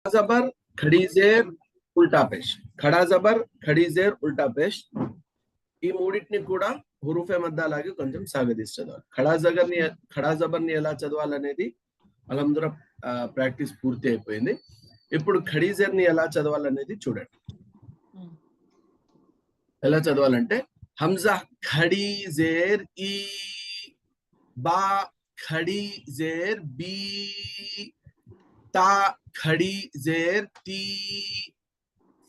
जबर खड़ी जेर उल्टा पेश खड़ा जबर खड़ी जेर उल्टा पेश ఈ మూడింటిని కూడా హురూఫే మద్ద అలాగే కొంచెం సాగదీసి చదవాలి. ఖడా జబర్ని ఎలా చదవాలనేది అల్హమ్దుల్లా ప్రాక్టీస్ పూర్తి అయిపోయింది. ఇప్పుడు ఖడీ జర్ని ఎలా చదవాలనేది చూడండి. ఎలా చదవాలంటే హంజా ఖడీ జేర్ ఈ, బా ఖడీ జేర్ బీ, తా खड़ी जेर ती,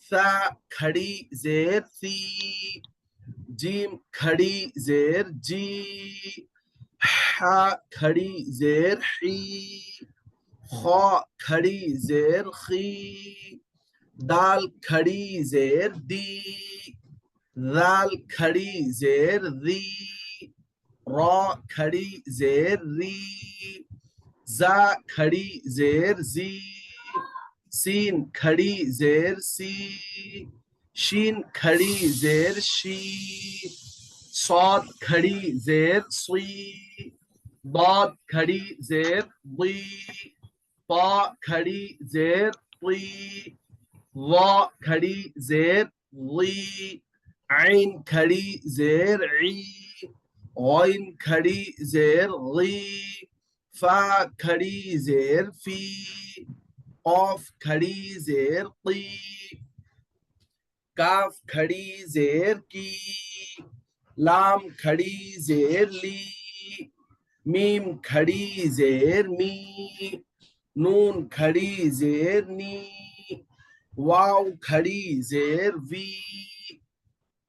सा खड़ी जेर सी, जीम खड़ी जेर जी, हा खड़ी जेर ही, खा खड़ी जेर खी, दाल खड़ी जेर दी, दाल खड़ी जेर री, रा खड़ी जेर री, जा खड़ी जेर जी, सीन खड़ी जेर सी, शीन खड़ी जेर शी, صاد खड़ी जेर सी, ضاد खड़ी जेर ضी, طا खड़ी जेर ती, ظا खड़ी जेर ضी, عين खड़ी जेर ई, غين खड़ी जेर गी, फा खड़ी जेर फी, قاف खड़ी जेर की, काफ खड़ी जेर की, लाम खड़ी जेर ली, मीम खड़ी जेर मी, नून खड़ी जेर नी, वाव खड़ी जेर वी,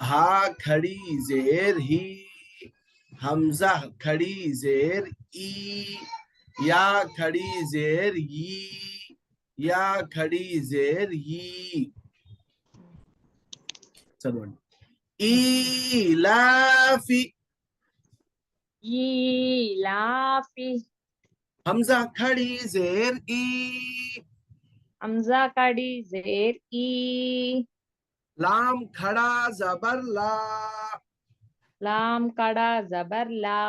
हा खड़ी जेर ही, हमजा खड़ी जेर ई, या खड़ी जेर ई, या खड़ी जेर ई. चलो इलाफी, इलाफी, हमजा खड़ी जेर ई, हमजा खड़ी जेर ई, लाम खड़ा जबर ला, लाम खड़ा जबर ला,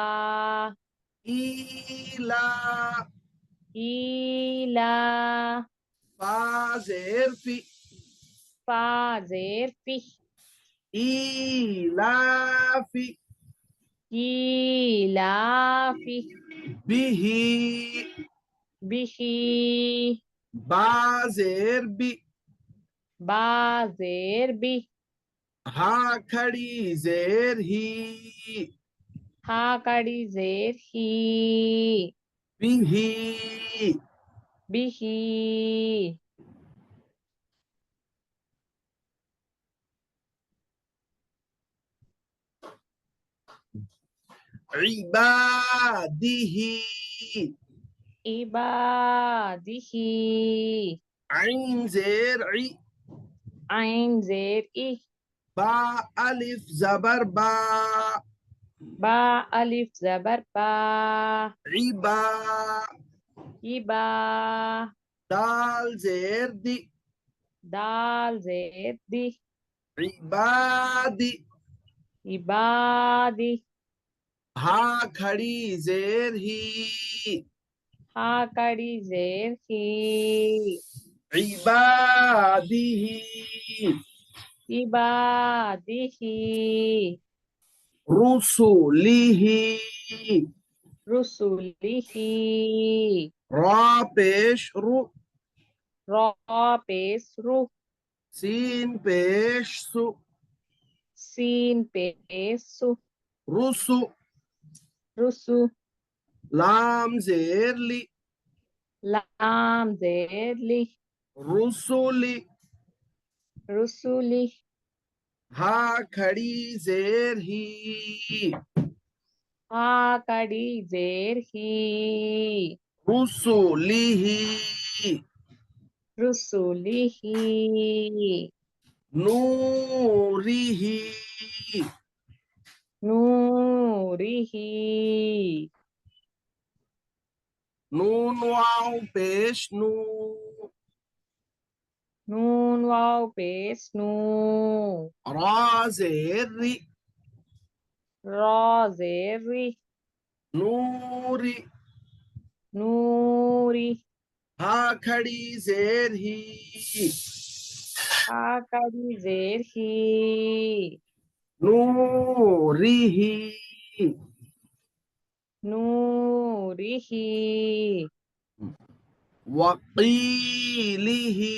इला, इला, फा जेर फी, फा जेर फी, इलाफी, इलाफी, बिही, बिही, बा जेर बी, बा जेर बी, हा खड़ी जेर ही, हा खड़ी जेर ही, बिही, बिही, इबादिही, इबादिही, आइन जेर ई, आइन जेर ई, बा अलिफ जबर बा, बा अलिफ जबर बा, इबा, इबा, दाल जेर दी, दाल जेर दी, इबादी, इबादी, हा खड़ी जेर ही, हा कड़ी जेर ही, इबादिही, इबादिही, रुसुलिही, रुसुलिही, रा पेश रु, रा पेश रु, सीन पेश सु, सीन पेश सु, रुसु, रुसु, लाम जेर ली, लाम जेर ली, रुसुली, रुसुली, हा खड़ी जेर ही, हा कड़ी जेर ही, रुसुलिही, रुसुलिही, नूरिही, नूरिही, नून वाव पेश नू, नून वाव पेश नू, रा जेर री, रा जेर री, नूरी, नूरी, हा खड़ी जेर ही, हा कड़ी जेर ही, नूरिही, नूरिही, वकीलिही,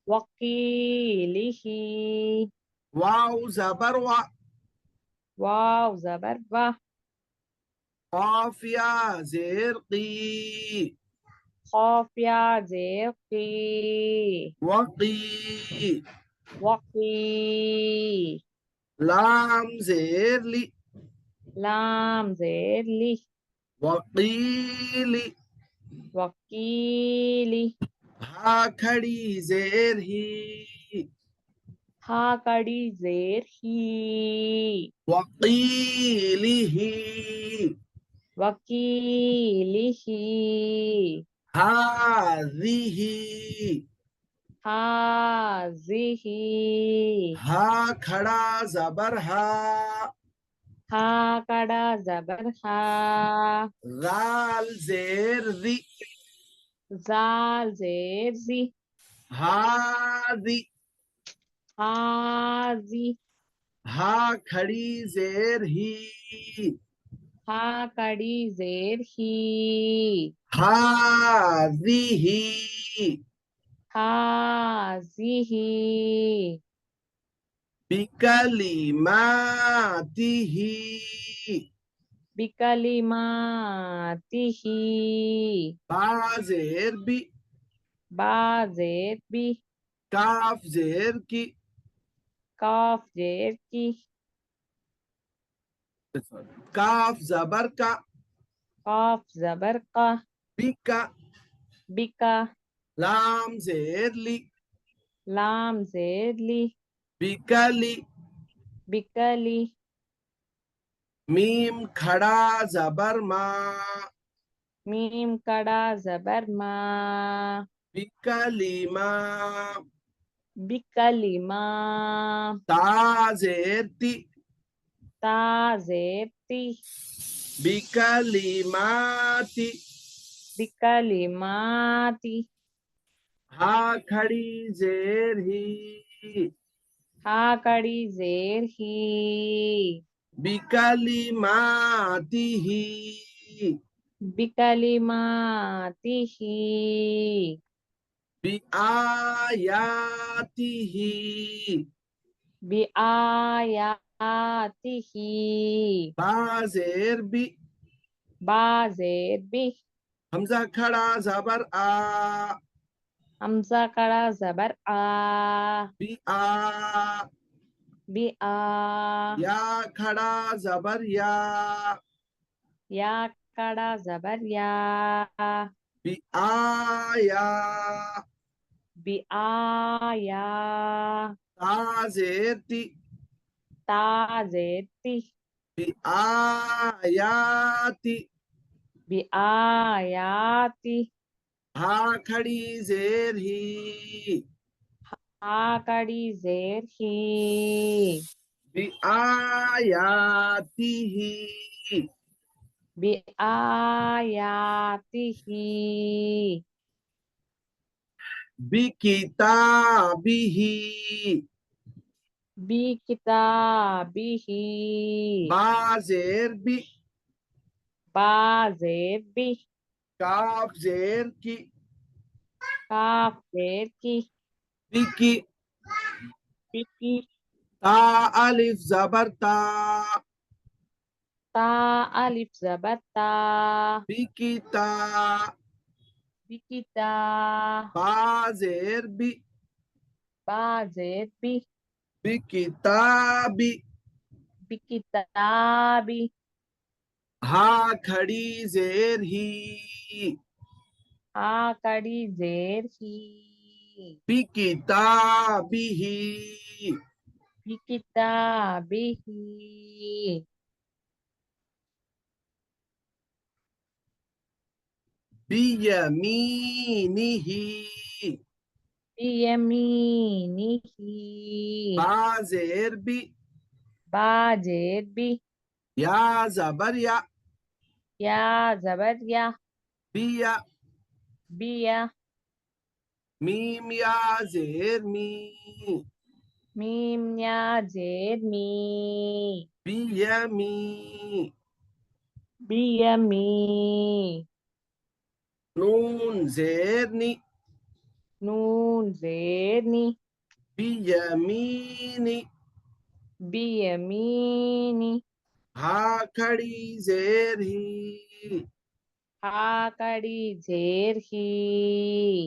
वकीलिही, वाव जबर वा, वाव जबर वाह, काफिया जेर की, खौफिया जेर की, वकी, वकी, लाम जेर ली, लाम जेर ली, वकीली, वकीली, हा खड़ी जेर ही, हा कड़ी जेर ही, वकीलिही, वकीलिही, हाजिही, हाजिही, हा खड़ा जबर हा, हा कड़ा जबर हा, जाल जेर जी, जाल जेर जी, हाजी, हाजी, हा खड़ी जेर ही, हा कड़ी जेर ही, हाजिही, हाजिही, बिकलिमातिही, बिकलिमातिही, बाजेर बी, बाजेर बी, काफ जेर की, काफ जेर की, काफ जबर का, काफ जबर का, बिका, बिका, लाम जेर ली, लाम जेर ली, बिकली, बिकली, मीम खड़ा जबर मा, मीम कड़ा जबर मा, बिकलिमा, बिकलिमा, ताजेर ती, ता जेर ती, बिकलिमाती, बिकलिमाती, हा खड़ी जेर ही, हा कड़ी जेर ही, बिकलिमातिही, बिकलिमातिही, बिआयातिही, बिआयातिही, बाजेर बी, बाजेर बी, हमजा खड़ा जबर आ, हमजा कड़ा जबर आ, बिआ, बिआ, या खड़ा जबर या कड़ा जबर या, बिआया, बिआया, ताजेर ती, ताजेर ती, बिआयाती, बिआयाती, हा खड़ी जेर ही, हा कड़ी जेर ही, बिआयातिही, बिआयातिही, बिकिताबिही, बिकिताबिही, बाजेर बी, बाजेर बी, काफ जेर की, काफ जेर की, बिकी, बिकी, ता अलिफ जबर ता, ता अलिफ जबर ता, बिकिता, बिकिता, बाजेर बी, बाजेर बी, बिकिताबी, बिकिताबी, हा खड़ी जेर ही, हा कड़ी जेर ही, बिकिताबिही, बिकिताबिही, बियमीनिही, बियमीनिही, बाजेर बी, बाजेर बी, या जबर या, या जबर या, बिया, बिया मीम या जेर मी, मीम या जेर मी बियमी, बियमी नून जेर नी, नून जेर नी बियमीनी, बियमीनी हा खड़ी जेर ही, हा कड़ी जेर ही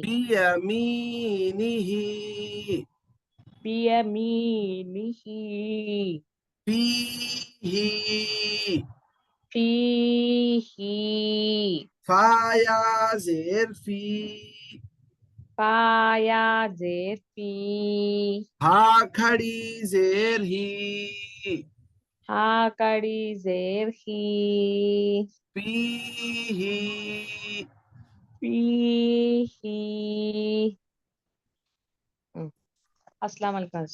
बियमीनिही, बियमीनिही फीही, फीही फाया जेर फी, पाया जेर फी हा खड़ी जेर ही, हा कड़ी जेर ही पीही, फीही अस्सलाम वालेकुम।